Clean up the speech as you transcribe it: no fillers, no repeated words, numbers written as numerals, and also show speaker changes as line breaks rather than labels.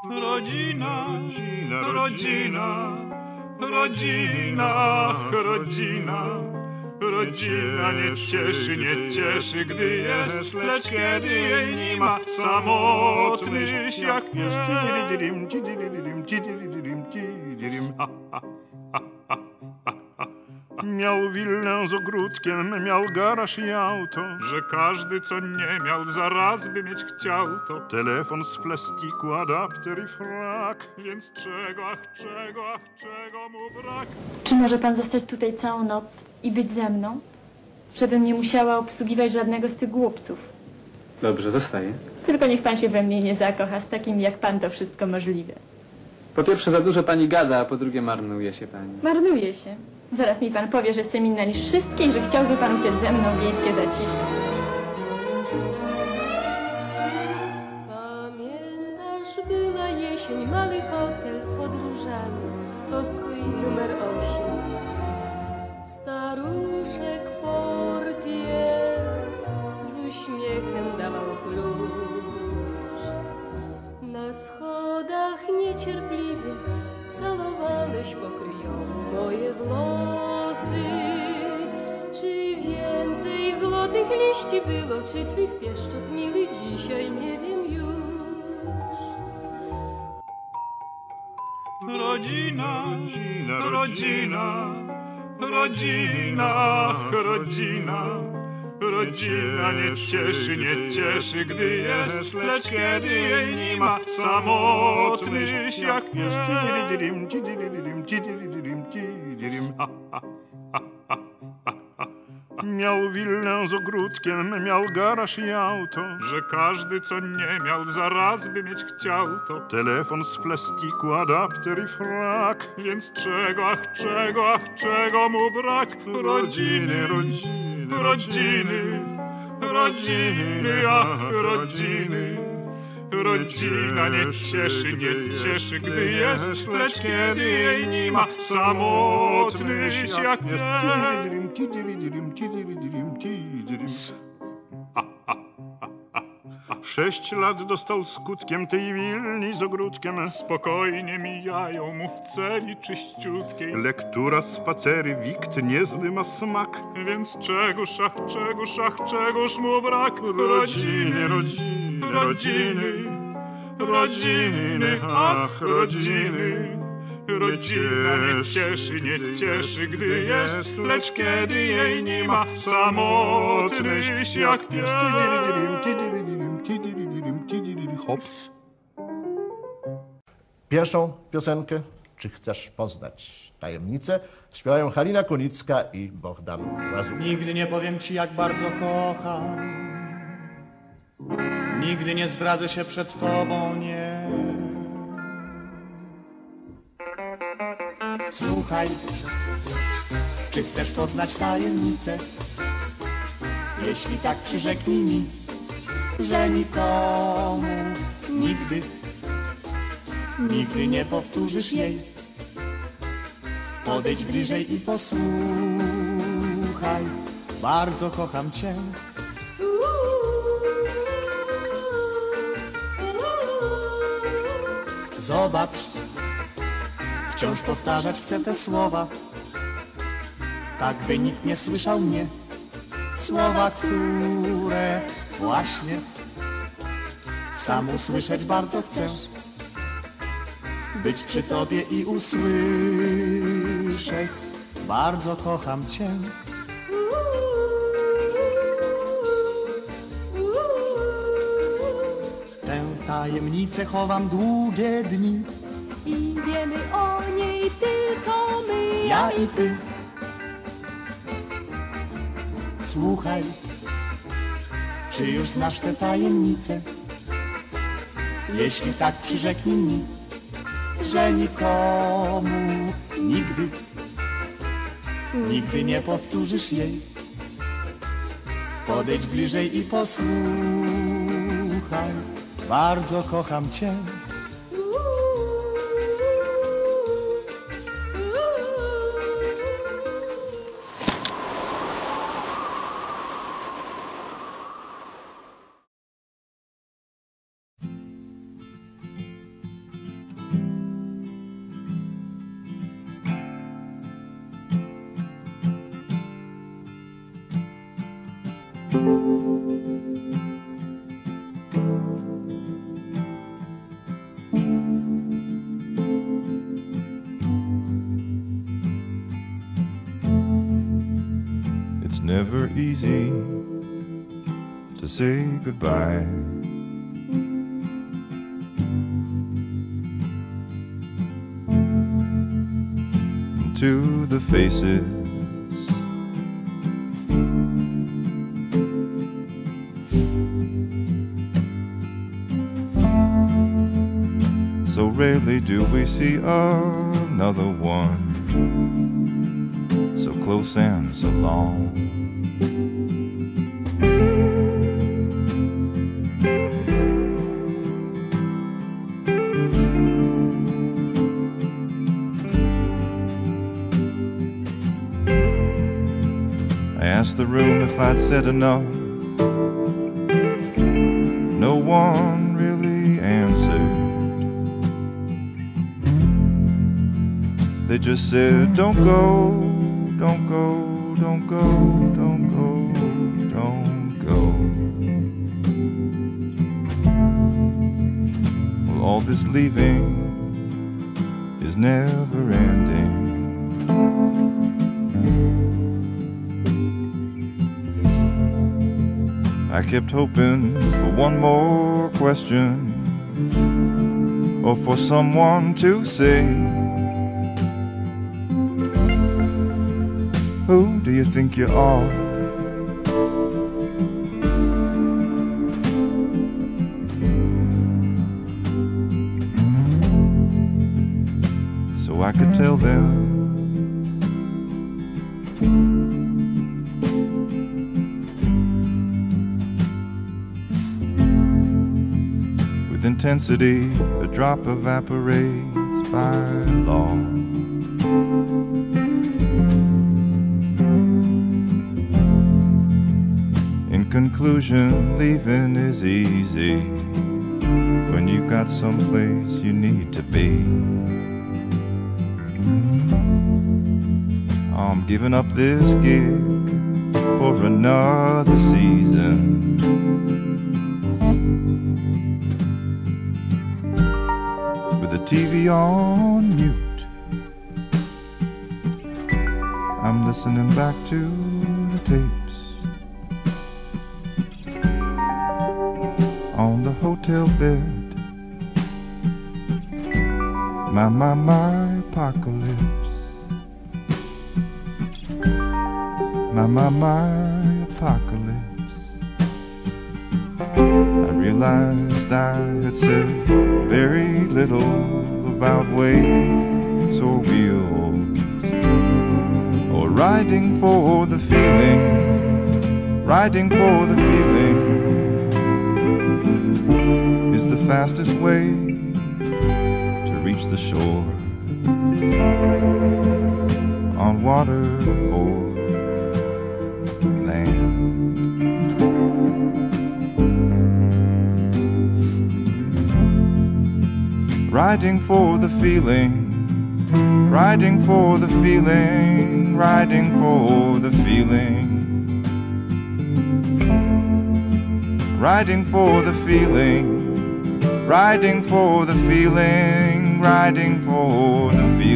Rodzina, rodzina, rodzina, rodzina. Rodzina nie cieszy, gdy jest, lecz kiedy jej nie ma, samotnyś jak pies.
Miał willę z ogródkiem, miał garaż i auto,
Że każdy, co nie miał, zaraz by mieć chciał to.
telefon z plastiku, adapter i frak.
Więc czego, ach czego mu brak?
Czy może pan zostać tutaj całą noc i być ze mną? Żebym nie musiała obsługiwać żadnego z tych głupców.
Dobrze, zostaję.
Tylko niech pan się we mnie nie zakocha, z takim jak pan to wszystko możliwe.
Po pierwsze, za dużo pani gada, a po drugie, marnuje się pani.
Marnuje się. Zaraz mi pan powie, że jestem inna niż wszystkie i że chciałby pan uciec ze mną w wiejskie zacisze.
Pamiętasz, była jesień, mały hotel pod różami, pokój numer 8. Staruszek portier z uśmiechem dawał klucz. Na schodach niecierpliwie calowałeś pokryjomu moje włosy. Czy więcej złotych liści było, czy twych pieszczot, mili, dzisiaj nie wiem już.
Rodzina, rodzina, rodzina, rodzina. Rodzina nie cieszy, gdy jest, lecz kiedy jej nie ma, samotnyś jak pies.
Miał willę z ogródkiem, miał garaż i auto,
Że każdy, co nie miał, zaraz by mieć chciał to.
telefon z plastiku, adapter i frak.
Więc czego, ach czego mu brak? Rodziny, rodziny, rodziny, ach rodziny. Rodzina nie cieszy, gdy jest, lecz kiedy jej nie ma, samotnyś jak pies.
6 lat dostał skutkiem tej willi z ogródkiem.
Spokojnie mijają mu w celi czyściutkiej.
Lektura, spacery, wikt niezły ma smak.
Więc czegoż mu brak? Rodziny, rodziny, ach rodziny. Rodzina nie cieszy, gdy jest, lecz kiedy jej nie ma, samotnyś jak pies.
Hops.
Pierwszą piosenkę, Czy chcesz poznać tajemnicę, śpiewają Halina Kunicka i Bohdan Łazur.
Nigdy nie powiem ci, jak bardzo kocham. Nigdy nie zdradzę się przed tobą, nie. Słuchaj, czy chcesz poznać tajemnicę? Jeśli tak, przyrzeknij mi, że nikomu nigdy nie powtórzysz jej. Podejdź bliżej i posłuchaj, bardzo kocham cię. Zobacz, wciąż powtarzać chcę te słowa, tak by nikt nie słyszał mnie. Słowa, które właśnie sam usłyszeć bardzo chcę. Być przy tobie i usłyszeć, bardzo kocham cię. Tę tajemnicę chowam długie dni
i wiemy o niej tylko my,
ja i ty. Słuchaj, czy już znasz tę tajemnicę? Jeśli tak, przyrzeknij mi, że nikomu nigdy nie powtórzysz jej. Podejdź bliżej i posłuchaj, bardzo kocham cię.
easy to say goodbye. To the faces so rarely do we see another one, so close and so long. I asked the room if I'd said enough. No one really answered. They just said, don't go, don't go, don't go, don't go, don't go. Well, all this leaving is never ending. I kept hoping for one more question, or for someone to say, who do you think you are? So I could tell them intensity, a drop evaporates by law. In conclusion, leaving is easy when you've got someplace you need to be. I'm giving up this gig for another season. TV on mute, I'm listening back to the tapes on the hotel bed. My apocalypse. My apocalypse. I realized I had said very little about waves or wheels, or riding for the feeling. Riding for the feeling is the fastest way to reach the shore, on water or land. Riding for the feeling, riding for the feeling, riding for the feeling, riding for the feeling, riding for the feeling, riding for the feeling.